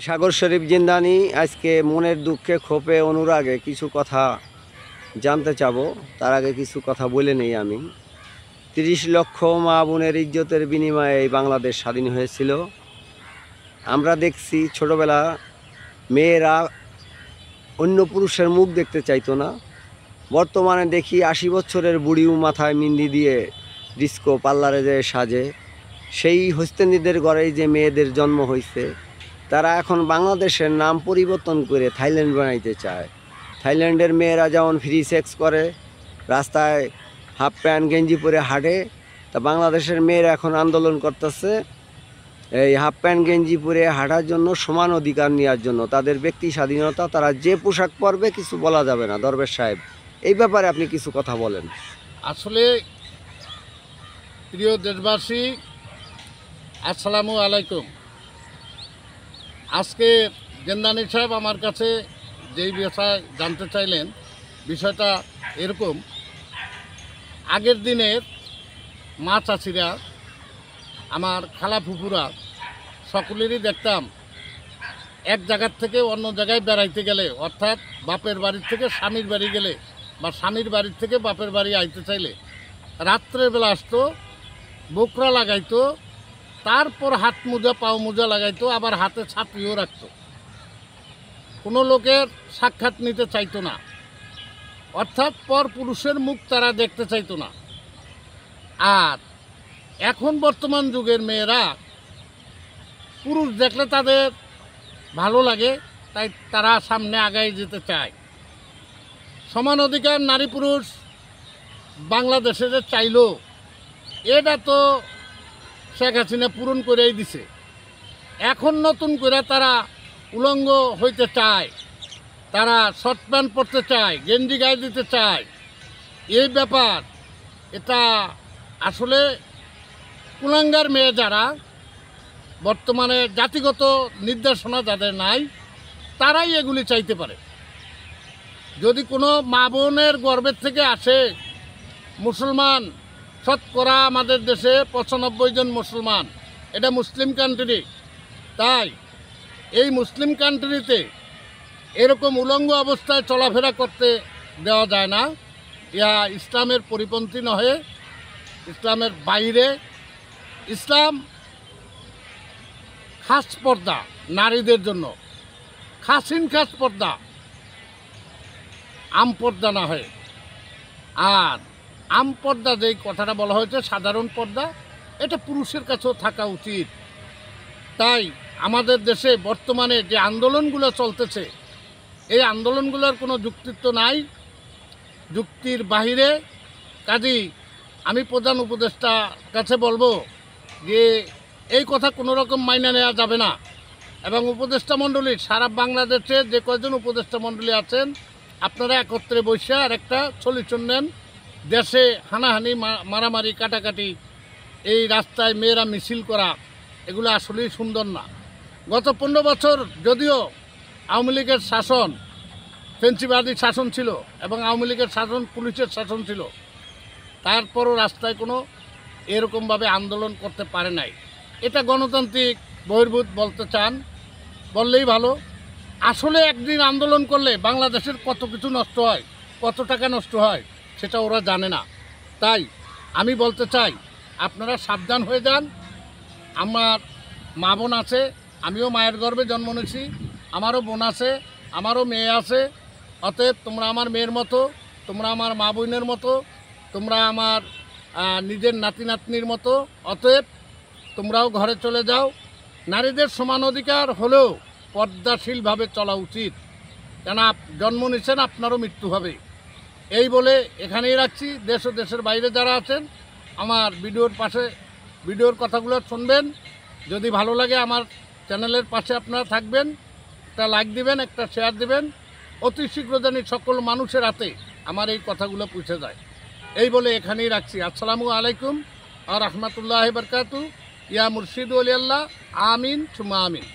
সাগর শরীফ জিন্দানি আজকে মনের দুঃখে ক্ষোভে অনুরাগে কিছু কথা জানতে চাবো। তার আগে কিছু কথা বলে নেই। আমি ৩০ লক্ষ মা বোনের ইজ্জতের বিনিময়ে এই বাংলাদেশ স্বাধীন হয়েছিল। আমরা দেখছি ছোটবেলা মেয়েরা অন্য পুরুষের মুখ দেখতে চাইতো না। বর্তমানে দেখি ৮০ বছরের বুড়িও মাথায় মিন্দি দিয়ে ডিস্কো পার্লারে যে সাজে। সেই হস্তেনীদের ঘরেই যে মেয়েদের জন্ম হয়েছে, তারা এখন বাংলাদেশের নাম পরিবর্তন করে থাইল্যান্ড বানাইতে চায়। থাইল্যান্ডের মেয়েরা যেমন ফ্রি সেক্স করে, রাস্তায় হাফ প্যান্ট গেঞ্জি পরে হাঁটে, তা বাংলাদেশের মেয়েরা এখন আন্দোলন করতেছে এই হাফ প্যান্ট গেঞ্জি পরে হাঁটার জন্য, সমান অধিকার নেওয়ার জন্য। তাদের ব্যক্তি স্বাধীনতা, তারা যে পোশাক পরবে কিছু বলা যাবে না। দরবেশ সাহেব, এই ব্যাপারে আপনি কিছু কথা বলেন। আসলে প্রিয় দেশবাসী, আসসালামু আলাইকুম। আজকে জিন্দানি সাহেব আমার কাছে যেই বিষয় জানতে চাইলেন, বিষয়টা এরকম। আগের দিনের মা চাষিরা, আমার খালা ফুপুরা, সকলেরই দেখতাম এক জায়গার থেকে অন্য জায়গায় বেড়াইতে গেলে, অর্থাৎ বাপের বাড়ির থেকে স্বামীর বাড়ি গেলে বা স্বামীর বাড়ির থেকে বাপের বাড়ি আইতে চাইলে রাত্রের বেলা আসতো, বোকরা লাগাইতো, তারপর হাত মোজা পাও মোজা লাগাইতো, আবার হাতে ছাতিও রাখতো। কোনো লোকের সাক্ষাৎ নিতে চাইতো না, অর্থাৎ পর পুরুষের মুখ তারা দেখতে চাইতো না। আর এখন বর্তমান যুগের মেয়েরা পুরুষ দেখলে তাদের ভালো লাগে, তাই তারা সামনে আগায় যেতে চায়। সমান অধিকার নারী পুরুষ বাংলাদেশে যে চাইল, এটা তো শেখ হাসিনা পূরণ করেই দিছে। এখন নতুন করে তারা উলঙ্গ হইতে চায়, তারা শর্ট প্যান্ট পরতে চায়, গেঞ্জি গায়ে দিতে চায়। এই ব্যাপার, এটা আসলে কুলাঙ্গার মেয়ে যারা, বর্তমানে জাতিগত নির্দেশনা যাদের নাই, তারাই এগুলি চাইতে পারে। যদি কোনো মা বোনের গর্ভের থেকে আসে, মুসলমান শতকরা আমাদের দেশে ৯৫ জন মুসলমান, এটা মুসলিম কান্ট্রি। তাই এই মুসলিম কান্ট্রিতে এরকম উলঙ্গ অবস্থায় চলাফেরা করতে দেওয়া যায় না। ইহা ইসলামের পরিপন্থী নহে, ইসলামের বাইরে। ইসলাম খাস পর্দা নারীদের জন্য, খাসিন খাস পর্দা, আম পর্দা না হয়। আর আম পর্দা যেই কথাটা বলা হয়েছে, সাধারণ পর্দা, এটা পুরুষের কাছেও থাকা উচিত। তাই আমাদের দেশে বর্তমানে যে আন্দোলনগুলো চলতেছে, এই আন্দোলনগুলোর কোনো যুক্তিত্ব নাই, যুক্তির বাহিরে। কাজেই আমি প্রধান উপদেষ্টার কাছে বলবো যে এই কথা কোনো রকম মাইনে নেওয়া যাবে না। এবং উপদেষ্টা মণ্ডলী, সারা বাংলাদেশে যে কয়জন উপদেষ্টা মণ্ডলী আছেন, আপনারা একত্রে বসে আর একটা সলিউশন নেন। দেশে হানাহানি, মারামারি, কাটাকাটি, এই রাস্তায় মেয়েরা মিছিল করা, এগুলো আসলেই সুন্দর না। গত ১৫ বছর যদিও আওয়ামী লীগের শাসন ফেন্সিবাদী শাসন ছিল এবং আওয়ামী লীগের শাসন পুলিশের শাসন ছিল, তারপরও রাস্তায় কোনো এরকমভাবে আন্দোলন করতে পারে নাই। এটা গণতান্ত্রিক বহির্ভূত বলতে চান, বললেই ভালো। আসলে একদিন আন্দোলন করলে বাংলাদেশের কত কিছু নষ্ট হয়, কত টাকা নষ্ট হয়, সেটা ওরা জানে না। তাই আমি বলতে চাই, আপনারা সাবধান হয়ে যান। আমার মা বোন আছে, আমিও মায়ের গর্ভে জন্ম নিয়েছি, আমারও বোন আছে, আমারও মেয়ে আছে। অতএব তোমরা আমার মেয়ের মতো, তোমরা আমার মা বোনের মতো, তোমরা আমার নিজের নাতি নাতনির মতো। অতএব তোমরাও ঘরে চলে যাও। নারীদের সমান অধিকার হলেও পর্দাশীলভাবে চলা উচিত, কেন জন্ম নিচ্ছেন, আপনারও মৃত্যু হবে। এই বলে এখানেই রাখছি। দেশ ও দেশের বাইরে যারা আছেন, আমার ভিডিওর কথাগুলো শুনবেন। যদি ভালো লাগে আমার চ্যানেলের পাশে আপনারা থাকবেন, একটা লাইক দিবেন, একটা শেয়ার দিবেন। অতি শীঘ্র জানি সকল মানুষের হাতে আমার এই কথাগুলো পৌঁছে যায়। এই বলে এখানেই রাখছি। আসসালামু আলাইকুম আর রহমতুল্লাহি বারকাতু। ইয়া মুর্শিদ ওলি আল্লাহ, আমিন সুমা আমিন।